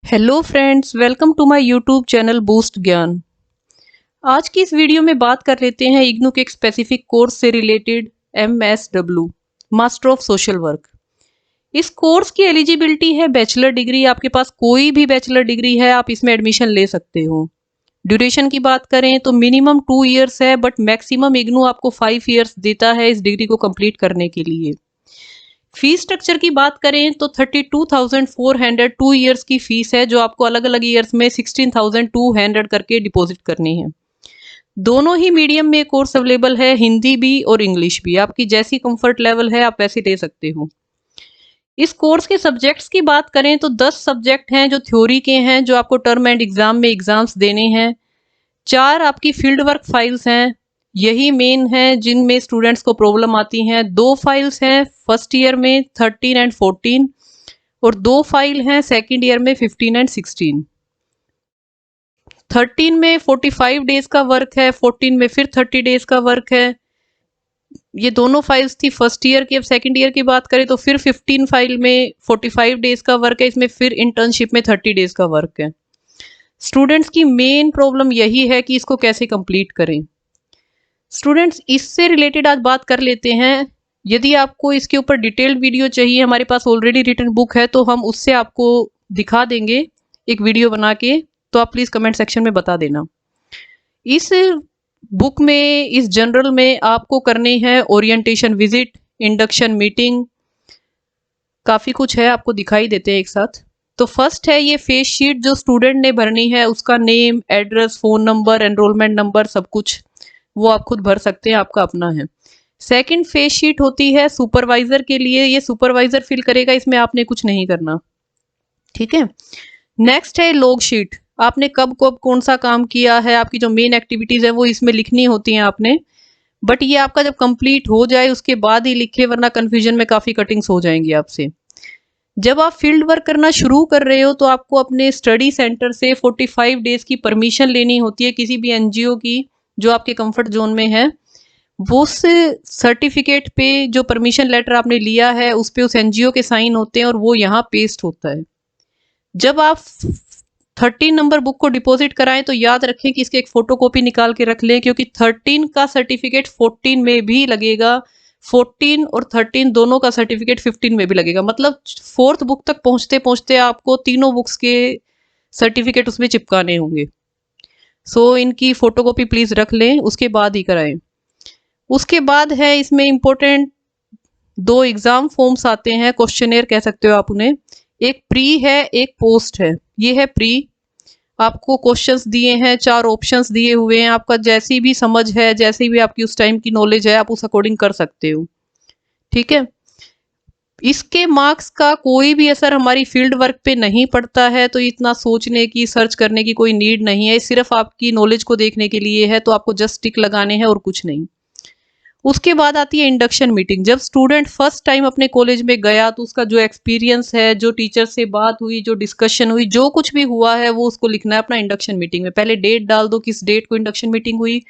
Hello friends, welcome to my YouTube channel Boost Gyan. आज की इस वीडियो में बात कर लेते हैं इग्नू के एक स्पेसिफिक कोर्स से related MSW master of social work. इस कोर्स की एलिजिबिलिटी है बैचलर डिग्री। आपके पास कोई भी बैचलर डिग्री है, आप इसमें एडमिशन ले सकते हो। ड्यूरेशन की बात करें तो मिनिमम 2 इयर्स है, बट मैक्सिमम इग्नू आपको 5 इयर्स देता है इस डिग्री को कंप्लीट करने के लिए। फीस स्ट्रक्चर की बात करें तो 32,400 2 इयर्स की फीस है, जो आपको अलग अलग ईयर्स में 16,200 करके डिपॉजिट करनी है। दोनों ही मीडियम में कोर्स अवेलेबल है, हिंदी भी और इंग्लिश भी। आपकी जैसी कंफर्ट लेवल है आप वैसे ले सकते हो। इस कोर्स के सब्जेक्ट्स की बात करें तो 10 सब्जेक्ट हैं जो थ्योरी के हैं, जो आपको टर्म एंड एग्जाम में एग्जाम्स देने हैं। 4 आपकी फील्ड वर्क फाइल्स हैं, यही मेन है जिनमें स्टूडेंट्स को प्रॉब्लम आती हैं। 2 फाइल्स हैं फर्स्ट ईयर में 13 एंड 14, और 2 फाइल हैं सेकेंड ईयर में 15 एंड 16। 13 में 45 डेज का वर्क है, 14 में फिर 30 डेज का वर्क है। ये दोनों फाइल्स थी फर्स्ट ईयर की। अब सेकेंड ईयर की बात करें तो फिर 15 फाइल में 45 डेज का वर्क है, इसमें फिर इंटर्नशिप में 30 डेज का वर्क है। स्टूडेंट्स की मेन प्रॉब्लम यही है कि इसको कैसे कंप्लीट करें। स्टूडेंट्स, इससे रिलेटेड आज बात कर लेते हैं। यदि आपको इसके ऊपर डिटेल्ड वीडियो चाहिए, हमारे पास ऑलरेडी रिटन बुक है, तो हम उससे आपको दिखा देंगे एक वीडियो बना के, तो आप प्लीज़ कमेंट सेक्शन में बता देना। इस बुक में, इस जनरल में आपको करनी है ओरिएंटेशन विजिट, इंडक्शन मीटिंग, काफ़ी कुछ है, आपको दिखाई देते हैं एक साथ। तो फर्स्ट है ये फेस शीट जो स्टूडेंट ने भरनी है, उसका name, address, phone number, enrolment number, सब कुछ वो आप खुद भर सकते हैं, आपका अपना है। सेकंड फेस शीट होती है सुपरवाइजर के लिए, ये सुपरवाइजर फिल करेगा, इसमें आपने कुछ नहीं करना, ठीक है। नेक्स्ट है लॉग शीट, आपने कब कब कौन सा काम किया है, आपकी जो मेन एक्टिविटीज है वो इसमें लिखनी होती हैं आपने। बट ये आपका जब कंप्लीट हो जाए उसके बाद ही लिखे, वरना कंफ्यूजन में काफ़ी कटिंग्स हो जाएंगी आपसे। जब आप फील्ड वर्क करना शुरू कर रहे हो तो आपको अपने स्टडी सेंटर से 45 डेज की परमिशन लेनी होती है, किसी भी एनजीओ की जो आपके कंफर्ट जोन में है। वो उस सर्टिफिकेट पे जो परमिशन लेटर आपने लिया है उस पे उस एनजीओ के साइन होते हैं और वो यहाँ पेस्ट होता है। जब आप 13 नंबर बुक को डिपॉजिट कराएं तो याद रखें कि इसके एक फोटोकॉपी निकाल के रख लें, क्योंकि 13 का सर्टिफिकेट 14 में भी लगेगा, 14 और 13 दोनों का सर्टिफिकेट 15 में भी लगेगा। मतलब 4th बुक तक पहुंचते पहुंचते आपको तीनों बुक्स के सर्टिफिकेट उसमें चिपकाने होंगे। सो इनकी फोटोकॉपी प्लीज रख लें, उसके बाद ही कराएं। उसके बाद है इसमें इंपॉर्टेंट 2 एग्जाम फॉर्म्स आते हैं, क्वेश्चनेयर कह सकते हो आप उन्हें। एक प्री है, एक पोस्ट है। ये है प्री, आपको क्वेश्चंस दिए हैं, 4 ऑप्शंस दिए हुए हैं, आपका जैसी भी समझ है, जैसी भी आपकी उस टाइम की नॉलेज है, आप उस अकॉर्डिंग कर सकते हो, ठीक है। इसके मार्क्स का कोई भी असर हमारी फील्ड वर्क पे नहीं पड़ता है, तो इतना सोचने की, सर्च करने की कोई नीड नहीं है। सिर्फ आपकी नॉलेज को देखने के लिए है, तो आपको जस्ट टिक लगाने हैं और कुछ नहीं। उसके बाद आती है इंडक्शन मीटिंग। जब स्टूडेंट फर्स्ट टाइम अपने कॉलेज में गया तो उसका जो एक्सपीरियंस है, जो टीचर से बात हुई, जो डिस्कशन हुई, जो कुछ भी हुआ है वो उसको लिखना है अपना इंडक्शन मीटिंग में। पहले डेट डाल दो, किस डेट को इंडक्शन मीटिंग हुई,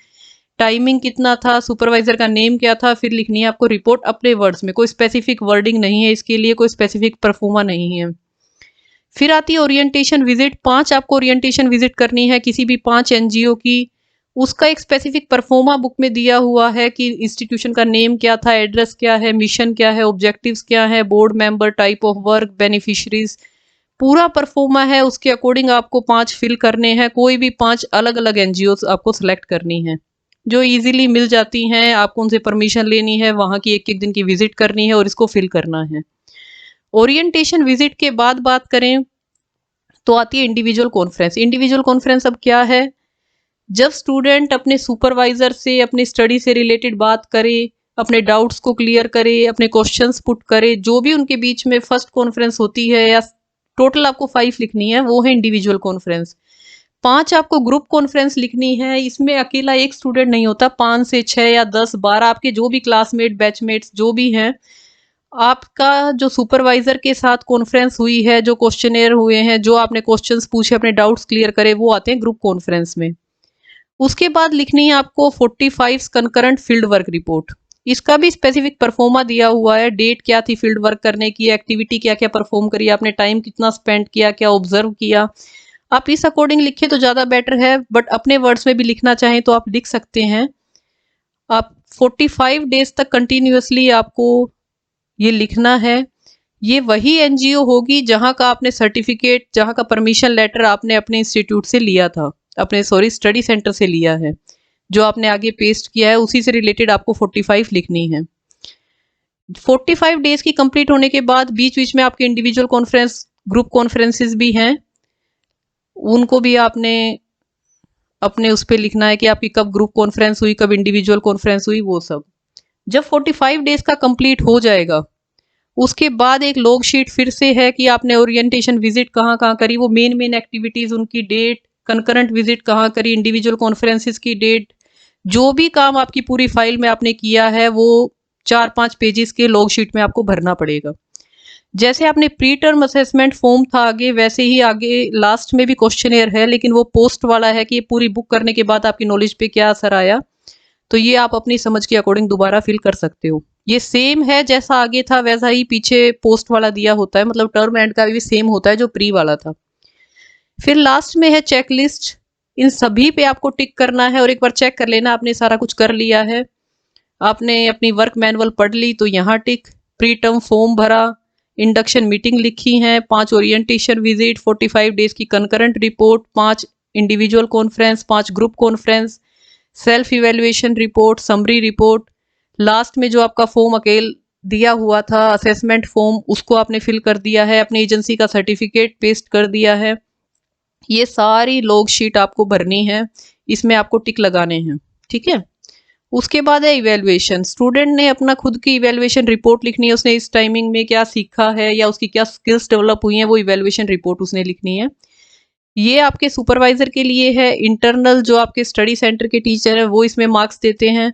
टाइमिंग कितना था, सुपरवाइजर का नेम क्या था, फिर लिखनी है आपको रिपोर्ट अपने वर्ड्स में। कोई स्पेसिफिक वर्डिंग नहीं है इसके लिए, कोई स्पेसिफिक परफॉर्मा नहीं है। फिर आती है ओरिएंटेशन विजिट। 5 आपको ओरिएंटेशन विजिट करनी है किसी भी 5 एनजीओ की। उसका एक स्पेसिफिक परफॉर्मा बुक में दिया हुआ है कि इंस्टीट्यूशन का नेम क्या था, एड्रेस क्या है, मिशन क्या है, ऑब्जेक्टिव्स क्या है, board member, type of work, beneficiaries, पूरा परफॉर्मा है। उसके अकॉर्डिंग आपको 5 फिल करने हैं। कोई भी 5 अलग अलग एनजीओ आपको सिलेक्ट करनी है, जो इजीली मिल जाती हैं। आपको उनसे परमिशन लेनी है, वहाँ की एक एक दिन की विजिट करनी है और इसको फिल करना है। ओरिएंटेशन विजिट के बाद बात करें तो आती है इंडिविजुअल कॉन्फ्रेंस। इंडिविजुअल कॉन्फ्रेंस अब क्या है, जब स्टूडेंट अपने सुपरवाइजर से अपनी स्टडी से रिलेटेड बात करे, अपने डाउट्स को क्लियर करे, अपने क्वेश्चंस पुट करे, जो भी उनके बीच में फर्स्ट कॉन्फ्रेंस होती है, या टोटल आपको 5 लिखनी है, वो है इंडिविजुअल कॉन्फ्रेंस। 5 आपको ग्रुप कॉन्फ्रेंस लिखनी है। इसमें अकेला एक स्टूडेंट नहीं होता, 5 से 6 या 10 12 आपके जो भी क्लासमेट, बैचमेट्स जो भी हैं, आपका जो सुपरवाइजर के साथ कॉन्फ्रेंस हुई है, जो क्वेश्चनेयर हुए हैं, जो आपने क्वेश्चंस पूछे, अपने डाउट्स क्लियर करे, वो आते हैं ग्रुप कॉन्फ्रेंस में। उसके बाद लिखनी है आपको 45 कंकरेंट फील्ड वर्क रिपोर्ट। इसका भी स्पेसिफिक परफॉर्मा दिया हुआ है, डेट क्या थी फील्ड वर्क करने की, एक्टिविटी क्या क्या परफॉर्म करी, आपने टाइम कितना स्पेंड किया, क्या ऑब्जर्व किया। आप इस अकॉर्डिंग लिखे तो ज़्यादा बेटर है, बट अपने वर्ड्स में भी लिखना चाहें तो आप लिख सकते हैं। आप 45 डेज तक कंटिन्यूअसली आपको ये लिखना है। ये वही एनजीओ होगी जहां का आपने सर्टिफिकेट, जहां का परमिशन लेटर आपने अपने इंस्टीट्यूट से लिया था, अपने स्टडी सेंटर से लिया है, जो आपने आगे पेस्ट किया है, उसी से रिलेटेड आपको 45 लिखनी है। 45 डेज की कंप्लीट होने के बाद बीच बीच में आपके इंडिविजुअल कॉन्फ्रेंस, ग्रुप कॉन्फ्रेंसेस भी हैं, उनको भी आपने अपने उस पर लिखना है कि आपकी कब ग्रुप कॉन्फ्रेंस हुई, कब इंडिविजुअल कॉन्फ्रेंस हुई, वो सब। जब 45 डेज का कंप्लीट हो जाएगा, उसके बाद एक लॉग शीट फिर से है कि आपने ओरिएंटेशन विजिट कहाँ कहाँ करी, वो मेन एक्टिविटीज, उनकी डेट, कंकरेंट विजिट कहाँ करी, इंडिविजुअल कॉन्फ्रेंसिस की डेट, जो भी काम आपकी पूरी फाइल में आपने किया है वो 4-5 पेजेस के लॉग शीट में आपको भरना पड़ेगा। जैसे आपने प्री टर्म असेसमेंट फॉर्म था आगे, वैसे ही आगे लास्ट में भी क्वेश्चनेयर है, लेकिन वो पोस्ट वाला है कि पूरी बुक करने के बाद आपकी नॉलेज पे क्या असर आया। तो ये आप अपनी समझ के अकॉर्डिंग दोबारा फिल कर सकते हो। ये सेम है जैसा आगे था वैसा ही पीछे पोस्ट वाला दिया होता है, मतलब टर्म एंड का भी सेम होता है जो प्री वाला था। फिर लास्ट में है चेकलिस्ट, इन सभी पे आपको टिक करना है और एक बार चेक कर लेना आपने सारा कुछ कर लिया है। आपने अपनी वर्क मैनुअल पढ़ ली तो यहाँ टिक, प्री टर्म फॉर्म भरा, इंडक्शन मीटिंग लिखी है, 5 ओरिएंटेशन विजिट, 45 डेज की concurrent report, 5 individual conference, 5 group conference, self evaluation report, summary report, last में जो आपका फॉर्म अकेले दिया हुआ था असेसमेंट फॉर्म, उसको आपने फिल कर दिया है, अपनी एजेंसी का सर्टिफिकेट पेस्ट कर दिया है। ये सारी लॉग शीट आपको भरनी है, इसमें आपको टिक लगाने हैं, ठीक है। उसके बाद है इवेल्युएशन। स्टूडेंट ने अपना खुद की इवेल्युएशन रिपोर्ट लिखनी है, उसने इस टाइमिंग में क्या सीखा है या उसकी क्या स्किल्स डेवलप हुई हैं, वो इवेल्युएशन रिपोर्ट उसने लिखनी है। ये आपके सुपरवाइजर के लिए है। इंटरनल जो आपके स्टडी सेंटर के टीचर है वो इसमें मार्क्स देते हैं,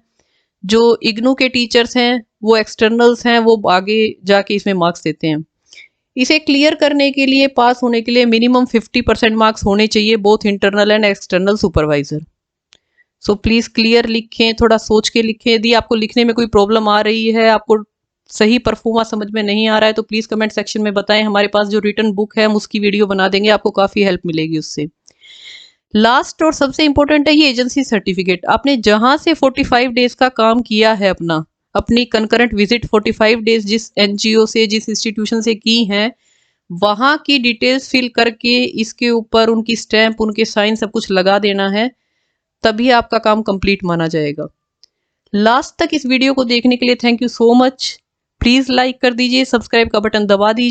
जो इग्नू के टीचर्स हैं वो एक्सटर्नल्स हैं, वो आगे जाके इसमें मार्क्स देते हैं। इसे क्लियर करने के लिए, पास होने के लिए मिनिमम 50% मार्क्स होने चाहिए, both internal and external supervisor. So please clear लिखें, थोड़ा सोच के लिखें। यदि आपको लिखने में कोई प्रॉब्लम आ रही है, आपको सही परफॉर्मा समझ में नहीं आ रहा है, तो प्लीज कमेंट सेक्शन में बताएं। हमारे पास जो रिटन बुक है हम उसकी वीडियो बना देंगे, आपको काफी हेल्प मिलेगी उससे। लास्ट और सबसे इंपॉर्टेंट है ये एजेंसी सर्टिफिकेट। आपने जहां से 45 डेज का काम किया है अपनी कंकरेंट विजिट 45 डेज जिस एनजीओ से, जिस इंस्टीट्यूशन से की है, वहां की डिटेल्स फिल करके इसके ऊपर उनकी स्टैंप, उनके साइन सब कुछ लगा देना है, तभी आपका काम कंप्लीट माना जाएगा। लास्ट तक इस वीडियो को देखने के लिए thank you so much. Please like कर दीजिए, सब्सक्राइब का बटन दबा दीजिए।